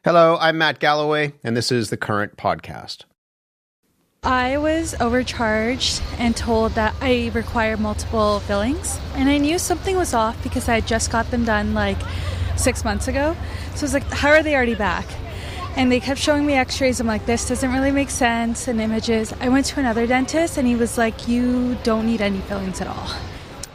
Hello, I'm Matt Galloway, and this is the Current Podcast. I was overcharged and told that I require multiple fillings, and I knew something was off because I had just got them done like 6 months ago. So I was like, how are they already back? And they kept showing me x-rays. I'm like, this doesn't really make sense, and images. I went to another dentist, and he was like, you don't need any fillings at all.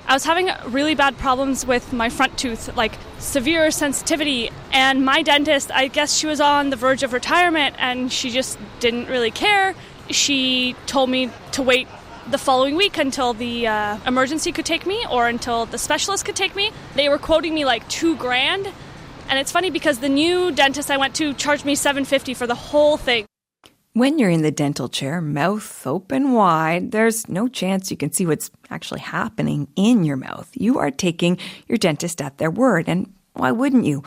I was having really bad problems with my front tooth, like severe sensitivity, and my dentist, I guess she was on the verge of retirement, and she just didn't really care. She told me to wait the following week until the emergency could take me or until the specialist could take me. They were quoting me like $2,000, and it's funny because the new dentist I went to charged me $750 for the whole thing. When you're in the dental chair, mouth open wide, there's no chance you can see what's actually happening in your mouth. You are taking your dentist at their word, and why wouldn't you?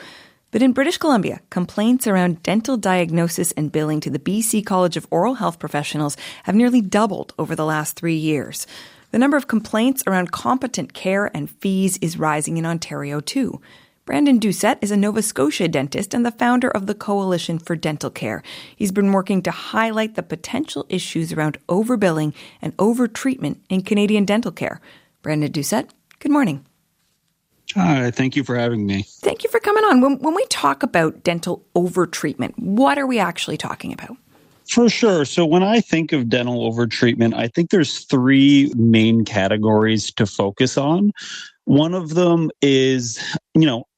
But in British Columbia, complaints around dental diagnosis and billing to the BC College of Oral Health Professionals have nearly doubled over the last 3 years. The number of complaints around competent care and fees is rising in Ontario too. Brandon Doucet is a Nova Scotia dentist and the founder of the Coalition for Dentalcare. He's been working to highlight the potential issues around overbilling and overtreatment in Canadian dental care. Brandon Doucet, good morning. Hi, thank you for having me. Thank you for coming on. When we talk about dental overtreatment, what are we actually talking about? For sure. So when I think of dental overtreatment, I think there's three main categories to focus on. One of them is,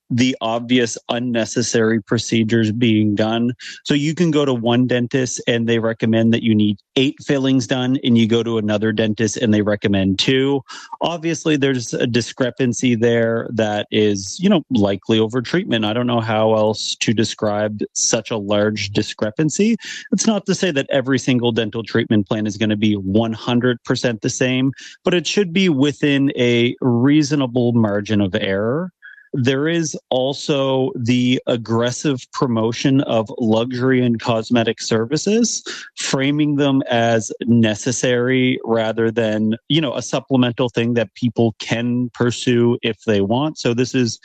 the obvious unnecessary procedures being done. So you can go to one dentist and they recommend that you need 8 fillings done, and you go to another dentist and they recommend 2. Obviously, there's a discrepancy there that is, likely overtreatment. I don't know how else to describe such a large discrepancy. It's not to say that every single dental treatment plan is going to be 100% the same, but it should be within a reasonable margin of error. There is also the aggressive promotion of luxury and cosmetic services, framing them as necessary rather than, a supplemental thing that people can pursue if they want. So this is,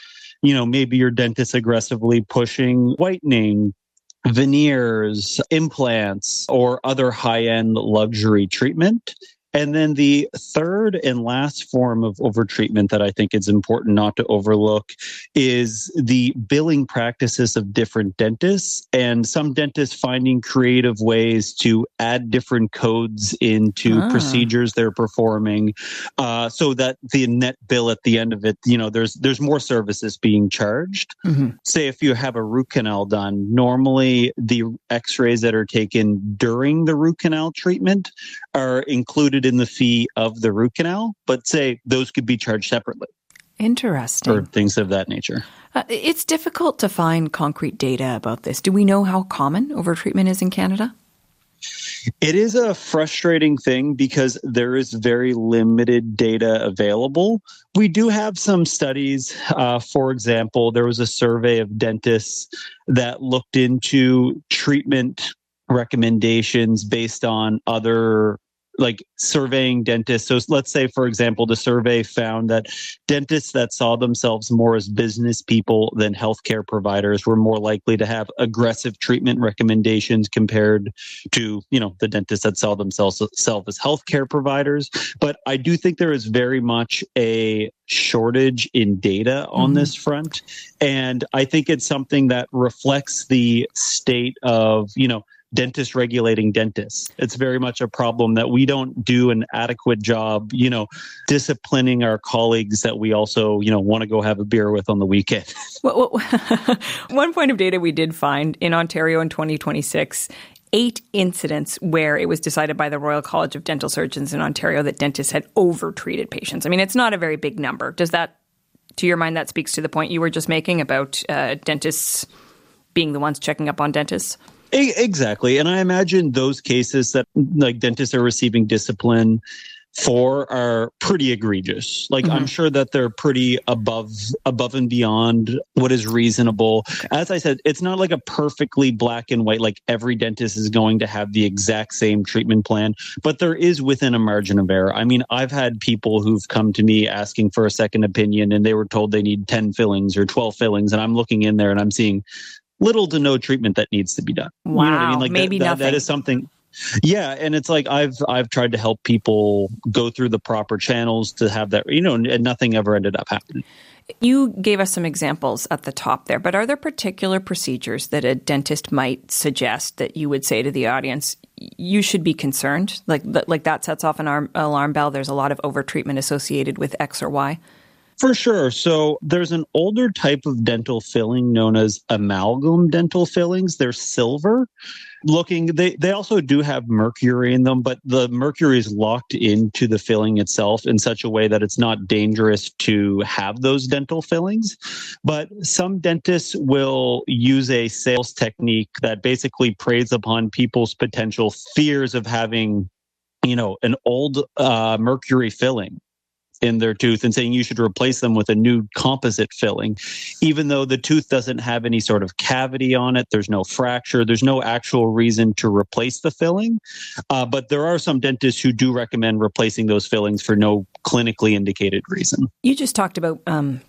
maybe your dentist aggressively pushing whitening, veneers, implants, or other high-end luxury treatment. And then the third and last form of overtreatment that I think is important not to overlook is the billing practices of different dentists, and some dentists finding creative ways to add different codes into procedures they're performing, so that the net bill at the end of it, there's more services being charged. Mm-hmm. Say if you have a root canal done, normally the x-rays that are taken during the root canal treatment are included in the fee of the root canal, but say those could be charged separately. Interesting. Or things of that nature. It's difficult to find concrete data about this. Do we know how common overtreatment is in Canada? It is a frustrating thing because there is very limited data available. We do have some studies. For example, there was a survey of dentists that looked into treatment recommendations based on other surveying dentists. So let's say, for example, the survey found that dentists that saw themselves more as business people than healthcare providers were more likely to have aggressive treatment recommendations compared to, the dentists that saw themselves as healthcare providers. But I do think there is very much a shortage in data on this front. And I think it's something that reflects the state of, dentists regulating dentists. It's very much a problem that we don't do an adequate job, disciplining our colleagues that we also, want to go have a beer with on the weekend. Well, one point of data we did find in Ontario in 2026, 8 incidents where it was decided by the Royal College of Dental Surgeons in Ontario that dentists had overtreated patients. I mean, it's not a very big number. Does that, to your mind, that speaks to the point you were just making about dentists being the ones checking up on dentists? Exactly. And I imagine those cases that dentists are receiving discipline for are pretty egregious. I'm sure that they're pretty above and beyond what is reasonable. Okay. As I said, it's not like a perfectly black and white, every dentist is going to have the exact same treatment plan, but there is within a margin of error. I mean, I've had people who've come to me asking for a second opinion and they were told they need 10 fillings or 12 fillings. And I'm looking in there and I'm seeing little to no treatment that needs to be done. Wow. You know what I mean? Like maybe nothing. That is something. Yeah. And it's like, I've tried to help people go through the proper channels to have that, and nothing ever ended up happening. You gave us some examples at the top there, but are there particular procedures that a dentist might suggest that you would say to the audience, you should be concerned? Like that sets off an alarm bell. There's a lot of overtreatment associated with X or Y. For sure. So there's an older type of dental filling known as amalgam dental fillings. They're silver looking. They also do have mercury in them, but the mercury is locked into the filling itself in such a way that it's not dangerous to have those dental fillings. But some dentists will use a sales technique that basically preys upon people's potential fears of having, an old mercury filling in their tooth and saying you should replace them with a new composite filling, even though the tooth doesn't have any sort of cavity on it. There's no fracture. There's no actual reason to replace the filling. But there are some dentists who do recommend replacing those fillings for no clinically indicated reason. You just talked about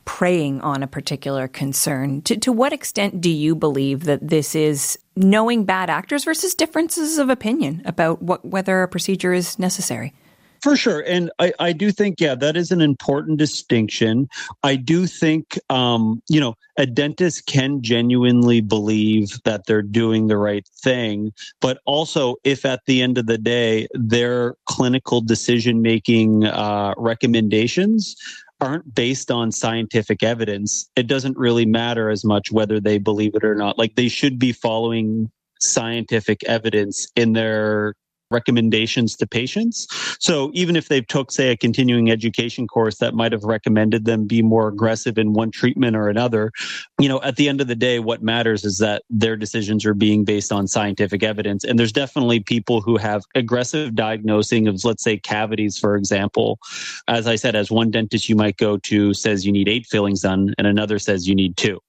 preying on a particular concern. To what extent do you believe that this is knowing bad actors versus differences of opinion about whether a procedure is necessary? For sure. And I do think, that is an important distinction. I do think, a dentist can genuinely believe that they're doing the right thing. But also, if at the end of the day, their clinical decision-making recommendations aren't based on scientific evidence, it doesn't really matter as much whether they believe it or not. Like, they should be following scientific evidence in their recommendations to patients. So even if they took, say, a continuing education course that might have recommended them be more aggressive in one treatment or another, at the end of the day, what matters is that their decisions are being based on scientific evidence. And there's definitely people who have aggressive diagnosing of, let's say, cavities, for example. As I said, as one dentist you might go to says you need 8 fillings done and another says you need 2.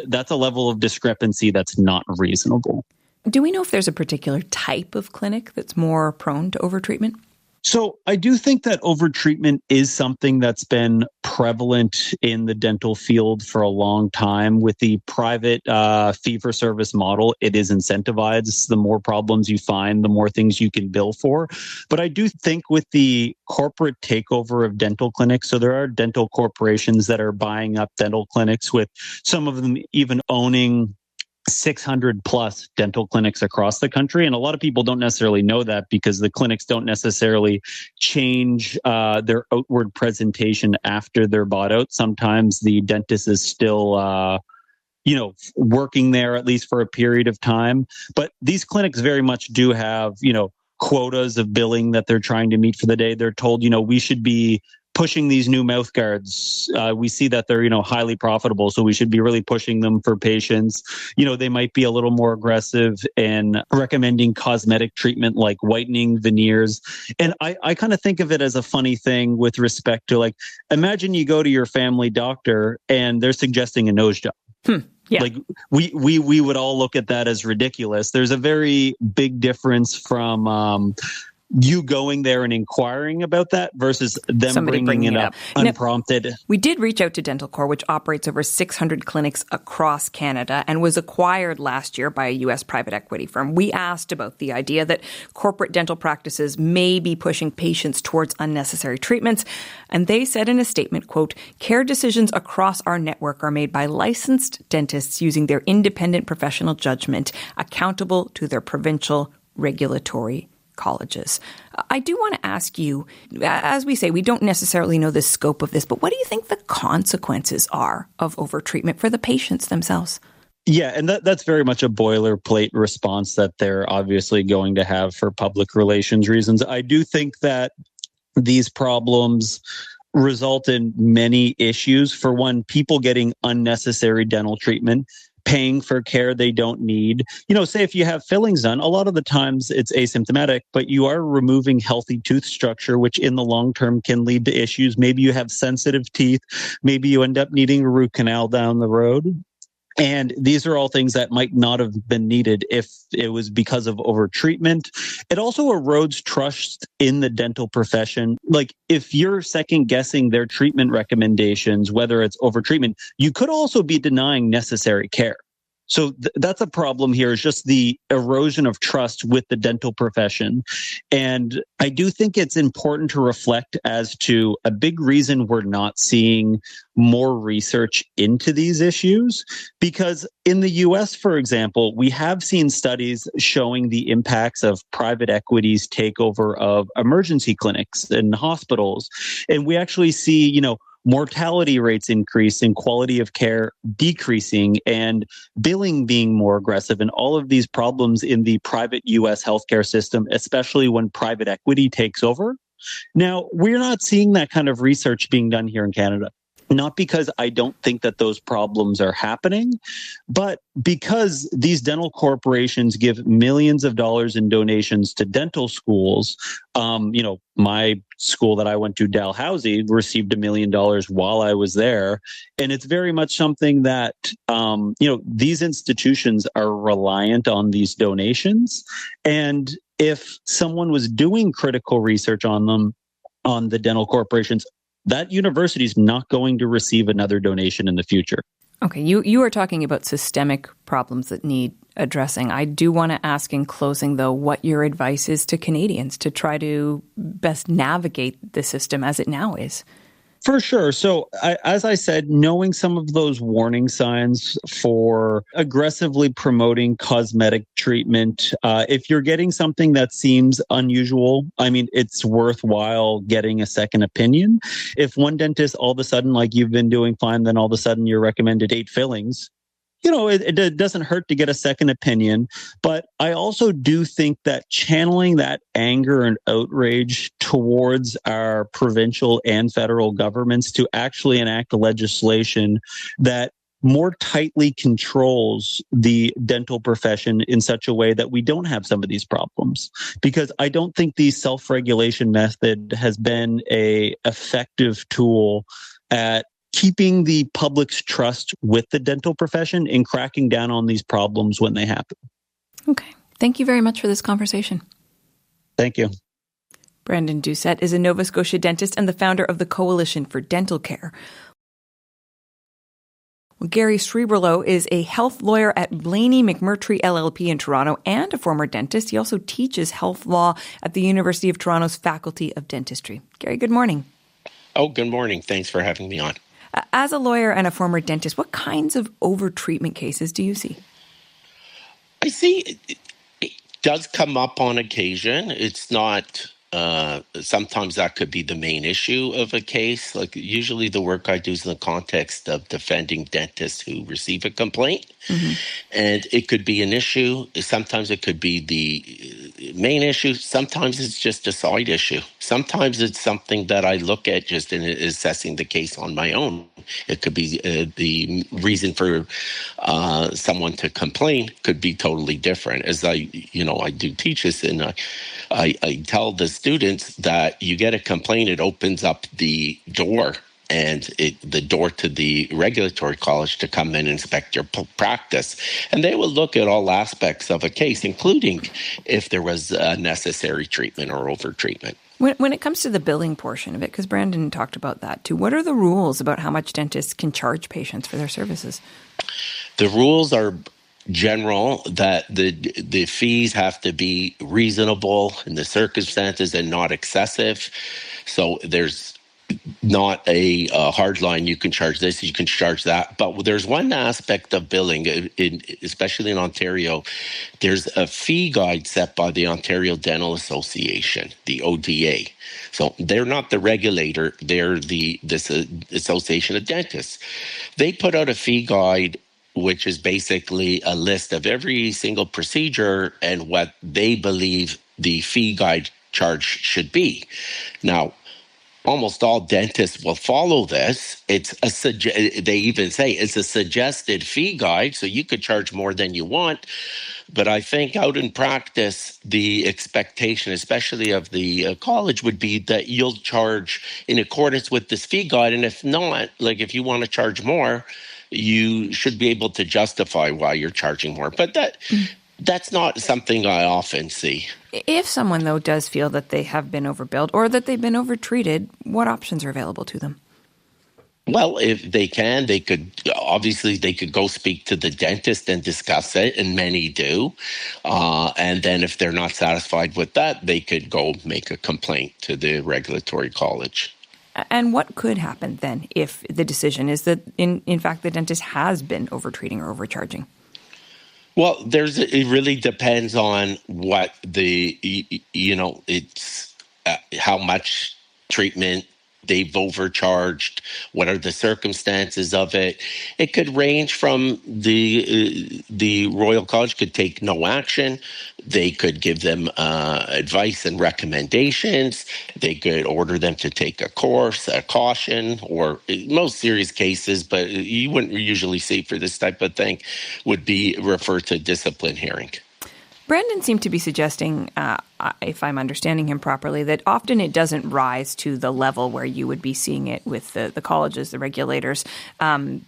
That's a level of discrepancy that's not reasonable. Do we know if there's a particular type of clinic that's more prone to overtreatment? So I do think that overtreatment is something that's been prevalent in the dental field for a long time. With the private fee-for-service model, it is incentivized. The more problems you find, the more things you can bill for. But I do think with the corporate takeover of dental clinics, so there are dental corporations that are buying up dental clinics, with some of them even owning 600 plus dental clinics across the country. And a lot of people don't necessarily know that because the clinics don't necessarily change their outward presentation after they're bought out. Sometimes the dentist is still, working there at least for a period of time. But these clinics very much do have, quotas of billing that they're trying to meet for the day. They're told, we should be pushing these new mouth guards. We see that they're, highly profitable. So we should be really pushing them for patients. They might be a little more aggressive in recommending cosmetic treatment like whitening, veneers. And I kind of think of it as a funny thing with respect to, like, imagine you go to your family doctor and they're suggesting a nose job. Yeah. Like we would all look at that as ridiculous. There's a very big difference from, you going there and inquiring about that versus them bringing it up unprompted. Now, we did reach out to Dentalcare, which operates over 600 clinics across Canada and was acquired last year by a U.S. private equity firm. We asked about the idea that corporate dental practices may be pushing patients towards unnecessary treatments. And they said in a statement, quote, "Care decisions across our network are made by licensed dentists using their independent professional judgment, accountable to their provincial regulatory colleges." I do want to ask you, as we say, we don't necessarily know the scope of this, but what do you think the consequences are of overtreatment for the patients themselves? Yeah, and that's very much a boilerplate response that they're obviously going to have for public relations reasons. I do think that these problems result in many issues. For one, people getting unnecessary dental treatment, paying for care they don't need. Say if you have fillings done, a lot of the times it's asymptomatic, but you are removing healthy tooth structure, which in the long term can lead to issues. Maybe you have sensitive teeth. Maybe you end up needing a root canal down the road. And these are all things that might not have been needed if it was because of overtreatment. It also erodes trust in the dental profession. Like, if you're second guessing their treatment recommendations, whether it's overtreatment, you could also be denying necessary care. So that's a problem here, is just the erosion of trust with the dental profession. And I do think it's important to reflect as to a big reason we're not seeing more research into these issues. Because in the US, for example, we have seen studies showing the impacts of private equity's takeover of emergency clinics and hospitals. And we actually see, mortality rates increase and quality of care decreasing and billing being more aggressive, and all of these problems in the private US healthcare system, especially when private equity takes over. Now, we're not seeing that kind of research being done here in Canada. Not because I don't think that those problems are happening, but because these dental corporations give millions of dollars in donations to dental schools. My school that I went to, Dalhousie, received $1 million while I was there. And it's very much something that, these institutions are reliant on these donations. And if someone was doing critical research on them, on the dental corporations, that university is not going to receive another donation in the future. Okay, you are talking about systemic problems that need addressing. I do want to ask in closing, though, what your advice is to Canadians to try to best navigate the system as it now is. For sure. So, as I said, knowing some of those warning signs for aggressively promoting cosmetic treatment, if you're getting something that seems unusual, it's worthwhile getting a second opinion. If one dentist all of a sudden, like you've been doing fine, then all of a sudden you're recommended 8 fillings, it doesn't hurt to get a second opinion. But I also do think that channeling that anger and outrage towards our provincial and federal governments to actually enact legislation that more tightly controls the dental profession in such a way that we don't have some of these problems. Because I don't think the self-regulation method has been an effective tool at keeping the public's trust with the dental profession and cracking down on these problems when they happen. Okay. Thank you very much for this conversation. Thank you. Brandon Doucet is a Nova Scotia dentist and the founder of the Coalition for Dentalcare. Well, Gary Srebrolow is a health lawyer at Blaney McMurtry LLP in Toronto and a former dentist. He also teaches health law at the University of Toronto's Faculty of Dentistry. Gary, good morning. Oh, good morning. Thanks for having me on. As a lawyer and a former dentist, what kinds of overtreatment cases do you see? I see it does come up on occasion. It's not, sometimes that could be the main issue of a case. Like usually the work I do is in the context of defending dentists who receive a complaint. Mm-hmm. And it could be an issue. Sometimes it could be the main issue. Sometimes it's just a side issue. Sometimes it's something that I look at just in assessing the case on my own. It could be the reason for someone to complain could be totally different. As I do teach this, and I tell the students that you get a complaint, it opens up the door and the door to the regulatory college to come in and inspect your practice. And they will look at all aspects of a case, including if there was necessary treatment or over-treatment. When it comes to the billing portion of it, because Brandon talked about that too, what are the rules about how much dentists can charge patients for their services? The rules are general, that the fees have to be reasonable in the circumstances and not excessive. So there's not a hard line. You can charge this, you can charge that. But there's one aspect of billing, especially in Ontario, there's a fee guide set by the Ontario Dental Association, the ODA. So they're not the regulator, they're this Association of Dentists. They put out a fee guide, which is basically a list of every single procedure and what they believe the fee guide charge should be. Now, almost all dentists will follow this. They even say it's a suggested fee guide, so you could charge more than you want. But I think out in practice, the expectation, especially of the college, would be that you'll charge in accordance with this fee guide. And if not, like if you want to charge more, you should be able to justify why you're charging more. But that's not something I often see. If someone, though, does feel that they have been overbilled or that they've been overtreated, what options are available to them? Well, if they can, they could go speak to the dentist and discuss it, and many do. And then if they're not satisfied with that, they could go make a complaint to the regulatory college. And what could happen then if the decision is that, in fact, the dentist has been overtreating or overcharging? Well, it really depends on what it's how much treatment they've overcharged, what are the circumstances of it. It could range from the Royal College could take no action. They could give them advice and recommendations. They could order them to take a course, a caution, or most serious cases, but you wouldn't usually see for this type of thing, would be referred to discipline hearing. Brandon seemed to be suggesting, if I'm understanding him properly, that often it doesn't rise to the level where you would be seeing it with the colleges, the regulators, in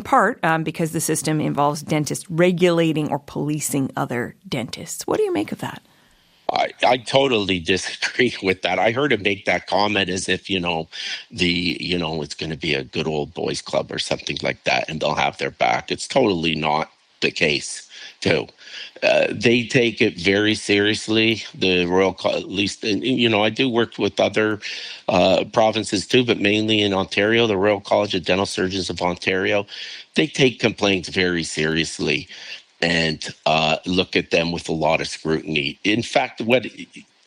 part because the system involves dentists regulating or policing other dentists. What do you make of that? I totally disagree with that. I heard him make that comment as if, it's going to be a good old boys club or something like that, and they'll have their back. It's totally not the case, too. They take it very seriously, the Royal College, at least, and, I do work with other provinces too, but mainly in Ontario, the Royal College of Dental Surgeons of Ontario, they take complaints very seriously and look at them with a lot of scrutiny. In fact,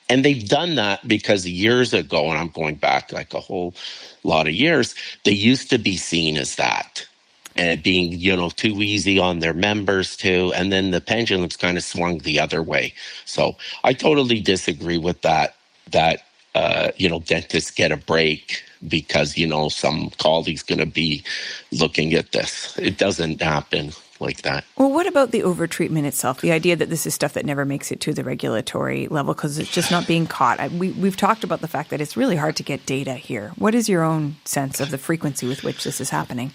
and they've done that because years ago, and I'm going back like a whole lot of years, they used to be seen as that. And being, too easy on their members too. And then the pendulum's kind of swung the other way. So I totally disagree with that, dentists get a break because, some colleague's going to be looking at this. It doesn't happen like that. Well, what about the overtreatment itself? The idea that this is stuff that never makes it to the regulatory level because it's just not being caught. We've talked about the fact that it's really hard to get data here. What is your own sense of the frequency with which this is happening?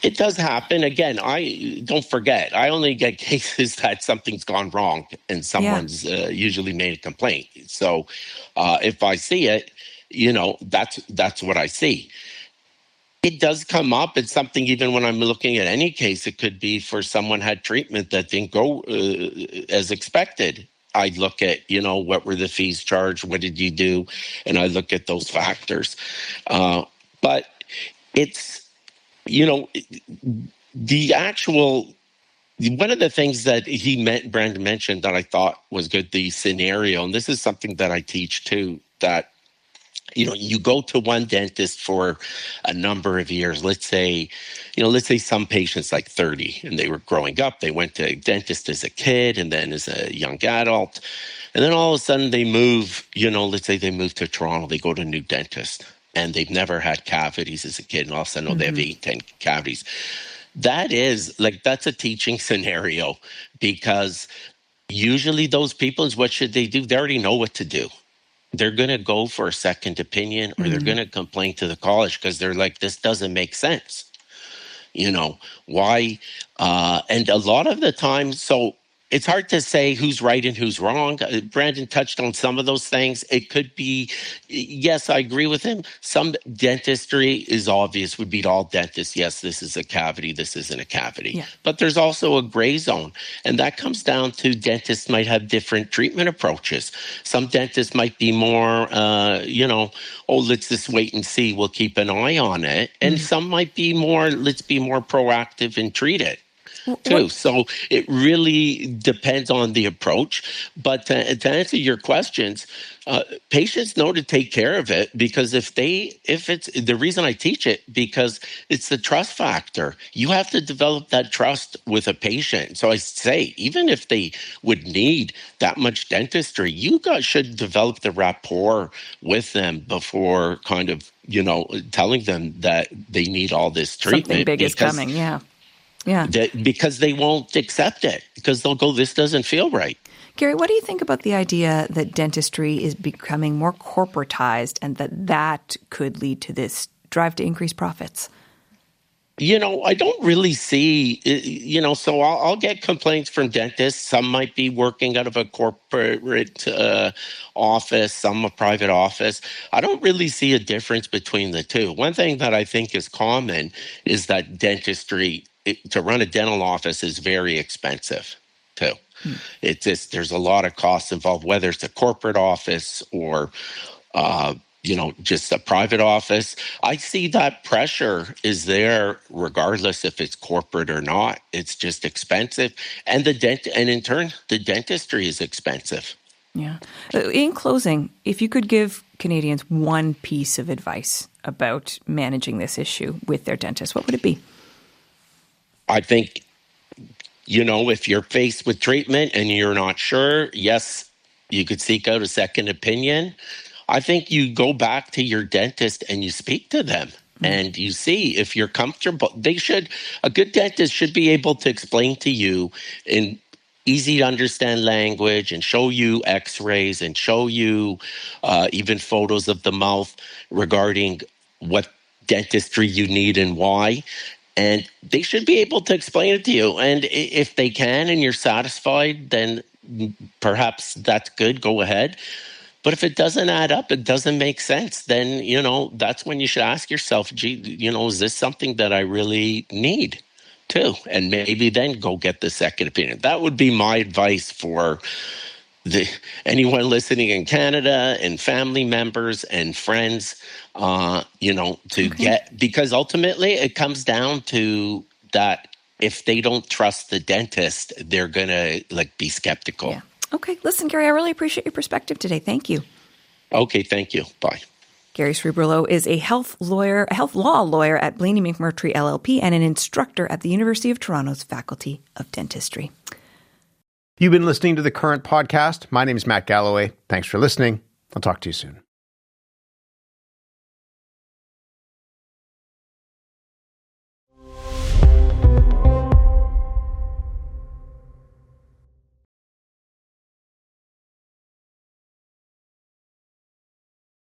It does happen. Again, don't forget, I only get cases that something's gone wrong and someone's usually made a complaint. So if I see it, that's what I see. It does come up. It's something, even when I'm looking at any case, it could be for someone had treatment that didn't go as expected. I look at, what were the fees charged? What did you do? And I look at those factors. But it's, the actual, one of the things that Brandon mentioned that I thought was good, the scenario, and this is something that I teach too, that, you go to one dentist for a number of years. Let's say some patients like 30 and they were growing up. They went to a dentist as a kid and then as a young adult. And then all of a sudden they move, let's say they move to Toronto, they go to a new dentist and they've never had cavities as a kid. And all of a sudden, they have 8-10 cavities. That's a teaching scenario because usually those people, what should they do? They already know what to do. They're going to go for a second opinion or they're going to complain to the college because they're like, this doesn't make sense. Why? And a lot of the time, so it's hard to say who's right and who's wrong. Brandon touched on some of those things. It could be, yes, I agree with him. Some dentistry is obvious, would be to all dentists. Yes, this is a cavity. This isn't a cavity. Yeah. But there's also a gray zone. And that comes down to dentists might have different treatment approaches. Some dentists might be more, let's just wait and see. We'll keep an eye on it. And some might be more, let's be more proactive and treat it. Too. So it really depends on the approach. But to answer your questions, patients know to take care of it because if it's the reason I teach it, because it's the trust factor. You have to develop that trust with a patient. So I say, even if they would need that much dentistry, you guys should develop the rapport with them before kind of, telling them that they need all this treatment. Something big is coming, yeah. Yeah, because they won't accept it, because they'll go, this doesn't feel right. Gary, what do you think about the idea that dentistry is becoming more corporatized and that could lead to this drive to increase profits? I don't really see, so I'll get complaints from dentists. Some might be working out of a corporate office, some a private office. I don't really see a difference between the two. One thing that I think is common is that dentistry, to run a dental office is very expensive too. It's just, there's a lot of costs involved, whether it's a corporate office or just a private office. I see that pressure is there regardless if it's corporate or not. It's just expensive. And in turn, the dentistry is expensive. Yeah. In closing, if you could give Canadians one piece of advice about managing this issue with their dentist, what would it be? I think, if you're faced with treatment and you're not sure, yes, you could seek out a second opinion. I think you go back to your dentist and you speak to them and you see if you're comfortable. A good dentist should be able to explain to you in easy to understand language and show you x-rays and show you even photos of the mouth regarding what dentistry you need and why. And they should be able to explain it to you. And if they can and you're satisfied, then perhaps that's good. Go ahead. But if it doesn't add up, it doesn't make sense, then, that's when you should ask yourself, is this something that I really need too? And maybe then go get the second opinion. That would be my advice for anyone listening in Canada and family members and friends, because ultimately it comes down to that. If they don't trust the dentist, they're going to be skeptical. Yeah. Okay. Listen, Gary, I really appreciate your perspective today. Thank you. Okay. Thank you. Bye. Gary Srebrolow is a health law lawyer at Blaney McMurtry LLP and an instructor at the University of Toronto's Faculty of Dentistry. You've been listening to the Current Podcast. My name is Matt Galloway. Thanks for listening. I'll talk to you soon.